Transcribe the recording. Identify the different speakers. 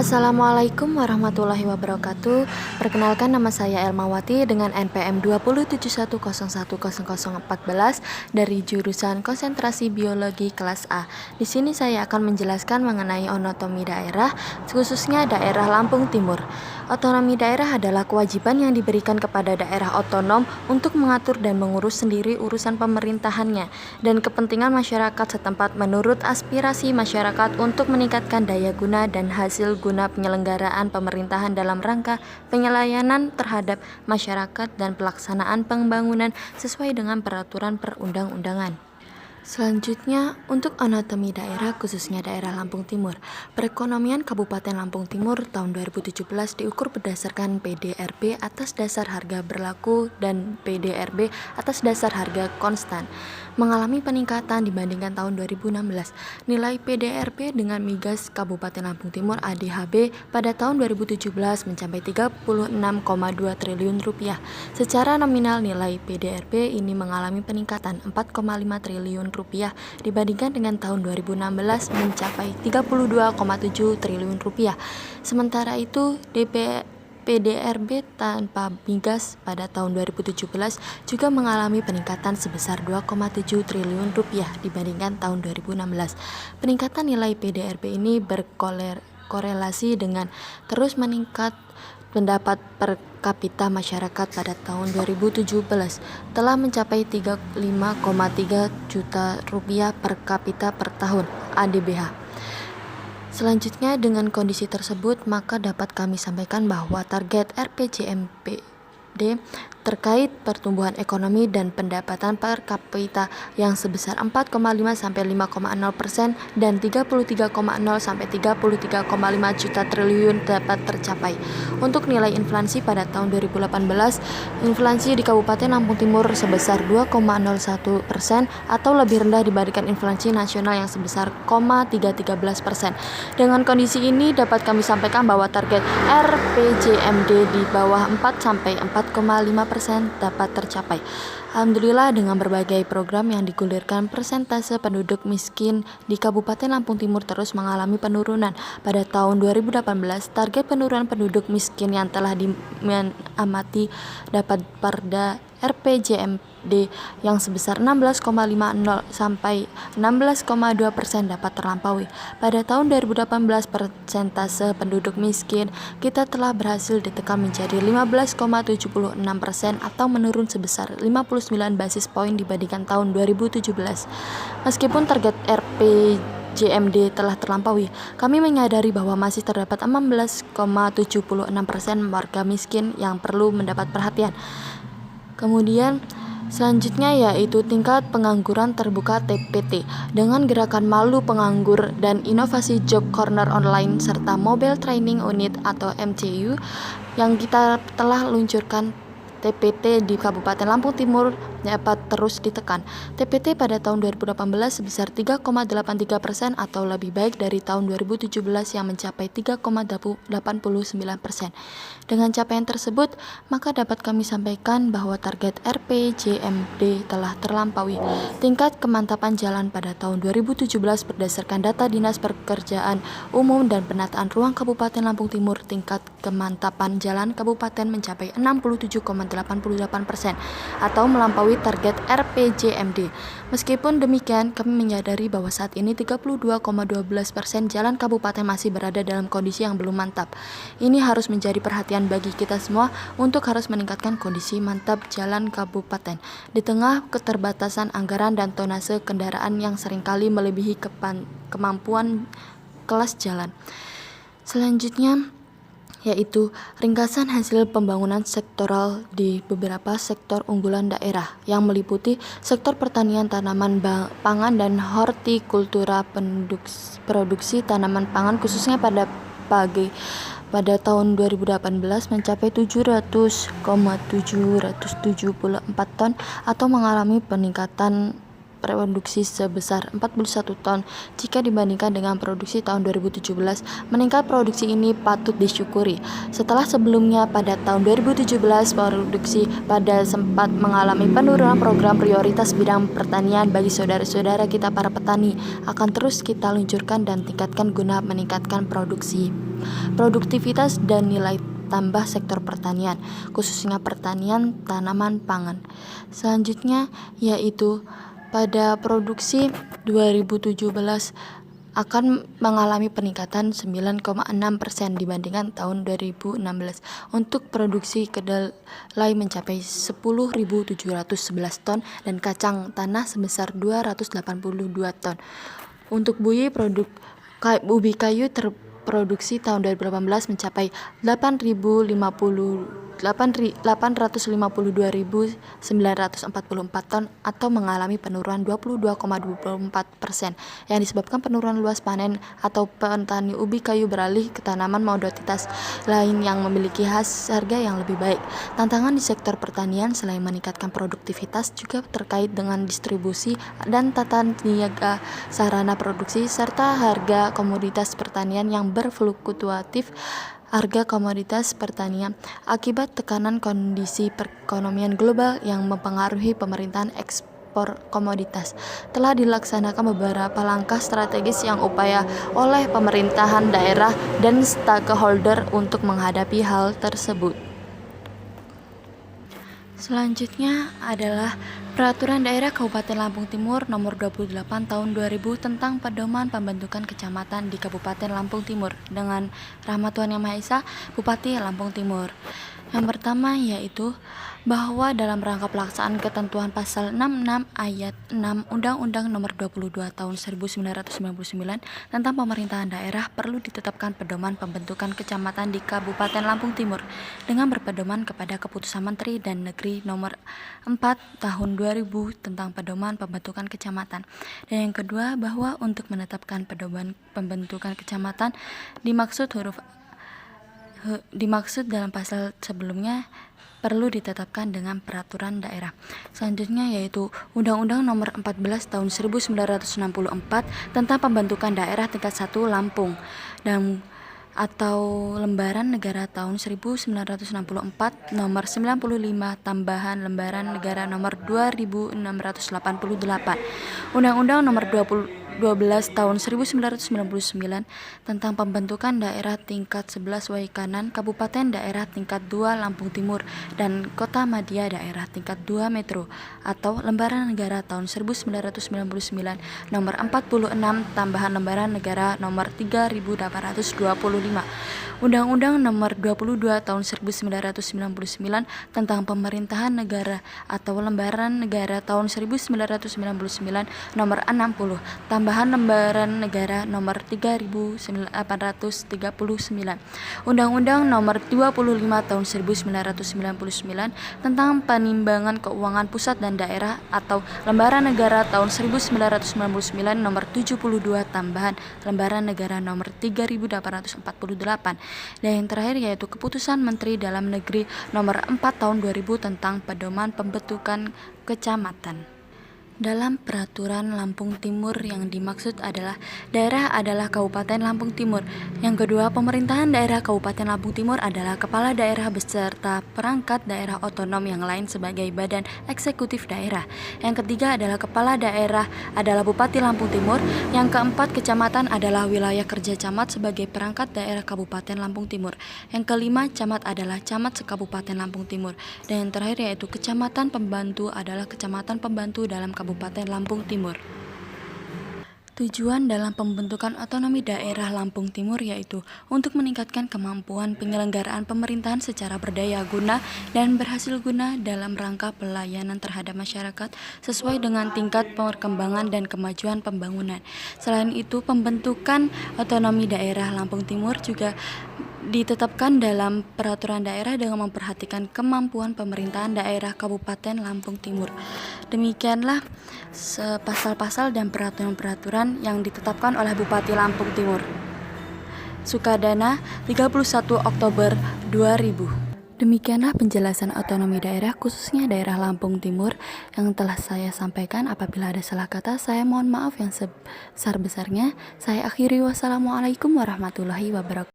Speaker 1: Assalamualaikum warahmatullahi wabarakatuh. Perkenalkan, nama saya Elmawati dengan NPM 271010014 dari jurusan Konsentrasi Biologi kelas A. Di sini saya akan menjelaskan mengenai otonomi daerah, khususnya daerah Lampung Timur. Otonomi daerah adalah kewajiban yang diberikan kepada daerah otonom untuk mengatur dan mengurus sendiri urusan pemerintahannya dan kepentingan masyarakat setempat menurut aspirasi masyarakat untuk meningkatkan daya guna dan hasil guna penyelenggaraan pemerintahan dalam rangka penyelayanan terhadap masyarakat dan pelaksanaan pembangunan sesuai dengan peraturan perundang-undangan. Selanjutnya, untuk otonomi daerah khususnya daerah Lampung Timur. Perekonomian Kabupaten Lampung Timur tahun 2017 diukur berdasarkan PDRB atas dasar harga berlaku dan PDRB atas dasar harga konstan, mengalami peningkatan dibandingkan tahun 2016. Nilai PDRB dengan migas Kabupaten Lampung Timur ADHB pada tahun 2017 mencapai 36,2 triliun rupiah. Secara nominal nilai PDRB ini mengalami peningkatan 4,5 triliun rupiah dibandingkan dengan tahun 2016 mencapai 32,7 triliun rupiah. Sementara itu, PDRB tanpa migas pada tahun 2017 juga mengalami peningkatan sebesar 2,7 triliun rupiah dibandingkan tahun 2016. Peningkatan nilai PDRB ini berkorelasi dengan terus meningkat pendapat per kapita masyarakat pada tahun 2017 telah mencapai 35,3 juta rupiah per kapita per tahun (ADBH). Selanjutnya, dengan kondisi tersebut, maka dapat kami sampaikan bahwa target RPJMD terkait pertumbuhan ekonomi dan pendapatan per kapita yang sebesar 4,5 sampai 5,0% dan 33,0 sampai 33,5 juta triliun dapat tercapai. Untuk nilai inflasi pada tahun 2018, inflasi di Kabupaten Lampung Timur sebesar 2,01% atau lebih rendah dibandingkan inflasi nasional yang sebesar 0,13%. Dengan kondisi ini dapat kami sampaikan bahwa target RPJMD di bawah 4 sampai 4,5% dapat tercapai. Alhamdulillah, dengan berbagai program yang digulirkan, persentase penduduk miskin di Kabupaten Lampung Timur terus mengalami penurunan. Pada tahun 2018, target penurunan penduduk miskin yang telah diamati dapat pada RPJMD yang sebesar 16,50 sampai 16,2% dapat terlampaui. Pada tahun 2018, persentase penduduk miskin kita telah berhasil ditekan menjadi 15,76% atau menurun sebesar 59 basis poin dibandingkan tahun 2017. Meskipun target RPJMD telah terlampaui, kami menyadari bahwa masih terdapat 16,76% warga miskin yang perlu mendapat perhatian. Kemudian selanjutnya yaitu tingkat pengangguran terbuka TPT dengan gerakan Malu Penganggur dan inovasi Job Corner online serta Mobile Training Unit atau MTU yang kita telah luncurkan. TPT di Kabupaten Lampung Timur dapat terus ditekan. TPT pada tahun 2018 sebesar 3,83% atau lebih baik dari tahun 2017 yang mencapai 3,89%. Dengan capaian tersebut, maka dapat kami sampaikan bahwa target RPJMD telah terlampaui. Tingkat kemantapan jalan pada tahun 2017 berdasarkan data Dinas Pekerjaan Umum dan Penataan Ruang Kabupaten Lampung Timur, tingkat kemantapan jalan kabupaten mencapai 67,88% atau melampaui target RPJMD. Meskipun demikian, kami menyadari bahwa saat ini 32,12% jalan kabupaten masih berada dalam kondisi yang belum mantap. Ini harus menjadi perhatian bagi kita semua untuk harus meningkatkan kondisi mantap jalan kabupaten di tengah keterbatasan anggaran dan tonase kendaraan yang seringkali melebihi kemampuan kelas jalan. Selanjutnya yaitu ringkasan hasil pembangunan sektoral di beberapa sektor unggulan daerah yang meliputi sektor pertanian, tanaman pangan, dan hortikultura, produksi tanaman pangan khususnya pada tahun 2018 mencapai 700,774 ton atau mengalami peningkatan produksi sebesar 41 ton jika dibandingkan dengan produksi tahun 2017. Meningkat produksi ini patut disyukuri. Setelah sebelumnya pada tahun 2017 produksi pada sempat mengalami penurunan, program prioritas bidang pertanian bagi saudara-saudara kita para petani akan terus kita luncurkan dan tingkatkan guna meningkatkan produksi. produktivitas dan nilai tambah sektor pertanian, khususnya pertanian tanaman pangan. Selanjutnya yaitu pada produksi 2017 akan mengalami peningkatan 9,6% dibandingkan tahun 2016. Untuk produksi kedelai mencapai 10.711 ton dan kacang tanah sebesar 282 ton. Untuk ubi kayu terproduksi tahun 2018 mencapai 852.944 ton atau mengalami penurunan 22,24%, yang disebabkan penurunan luas panen atau petani ubi kayu beralih ke tanaman komoditas lain yang memiliki harga yang lebih baik. Tantangan di sektor pertanian selain meningkatkan produktivitas juga terkait dengan distribusi dan tata niaga sarana produksi serta harga komoditas pertanian yang berfluktuatif. Harga komoditas pertanian akibat tekanan kondisi perekonomian global yang mempengaruhi pemerintahan ekspor komoditas. Telah dilaksanakan beberapa langkah strategis yang upaya oleh pemerintahan daerah dan stakeholder untuk menghadapi hal tersebut. Selanjutnya adalah Peraturan Daerah Kabupaten Lampung Timur Nomor 28 Tahun 2000 tentang pedoman pembentukan kecamatan di Kabupaten Lampung Timur dengan Rahmat Tuhan Yang Maha Esa, Bupati Lampung Timur. Yang pertama yaitu bahwa dalam rangka pelaksanaan ketentuan pasal 66 ayat 6 Undang-Undang Nomor 22 Tahun 1999 tentang pemerintahan daerah perlu ditetapkan pedoman pembentukan kecamatan di Kabupaten Lampung Timur dengan berpedoman kepada Keputusan Menteri dan Negeri Nomor 4 Tahun 2000 tentang pedoman pembentukan kecamatan. Dan yang kedua bahwa untuk menetapkan pedoman pembentukan kecamatan dimaksud dalam pasal sebelumnya perlu ditetapkan dengan peraturan daerah. Selanjutnya yaitu Undang-Undang Nomor 14 Tahun 1964 tentang pembentukan daerah tingkat 1 Lampung dan atau Lembaran Negara tahun 1964 Nomor 95 tambahan Lembaran Negara Nomor 2688. Undang-Undang Nomor 12 Tahun 1999 tentang pembentukan daerah tingkat 11 Waikanan, Kabupaten Daerah tingkat 2 Lampung Timur dan Kota Madia Daerah tingkat 2 Metro atau Lembaran Negara tahun 1999 Nomor 46 tambahan Lembaran Negara Nomor 3825. Undang-Undang Nomor 22 Tahun 1999 tentang Pemerintahan Negara atau Lembaran Negara tahun 1999 Nomor 60 tambahan Lembaran Negara Nomor 3839. Undang-Undang Nomor 25 Tahun 1999 tentang Penimbangan Keuangan Pusat dan Daerah atau Lembaran Negara tahun 1999 Nomor 72 tambahan Lembaran Negara Nomor 3848. Dan yang terakhir yaitu Keputusan Menteri Dalam Negeri Nomor 4 Tahun 2000 tentang pedoman pembentukan kecamatan. Dalam peraturan Lampung Timur yang dimaksud adalah daerah adalah Kabupaten Lampung Timur. Yang kedua, pemerintahan daerah Kabupaten Lampung Timur adalah kepala daerah beserta perangkat daerah otonom yang lain sebagai badan eksekutif daerah. Yang ketiga adalah kepala daerah adalah Bupati Lampung Timur. Yang keempat, kecamatan adalah wilayah kerja camat sebagai perangkat daerah Kabupaten Lampung Timur. Yang kelima, camat adalah camat sekabupaten Lampung Timur. Dan yang terakhir yaitu kecamatan pembantu adalah kecamatan pembantu dalam Kabupaten Lampung Timur. Tujuan dalam pembentukan otonomi daerah Lampung Timur yaitu untuk meningkatkan kemampuan penyelenggaraan pemerintahan secara berdaya guna dan berhasil guna dalam rangka pelayanan terhadap masyarakat sesuai dengan tingkat perkembangan dan kemajuan pembangunan. Selain itu, pembentukan otonomi daerah Lampung Timur juga ditetapkan dalam peraturan daerah dengan memperhatikan kemampuan pemerintahan daerah Kabupaten Lampung Timur. Demikianlah pasal-pasal dan peraturan-peraturan yang ditetapkan oleh Bupati Lampung Timur. Sukadana, 31 Oktober 2000. Demikianlah penjelasan otonomi daerah khususnya daerah Lampung Timur yang telah saya sampaikan. Apabila ada salah kata, saya mohon maaf yang sebesar-besarnya. Saya akhiri, wassalamualaikum warahmatullahi wabarakatuh.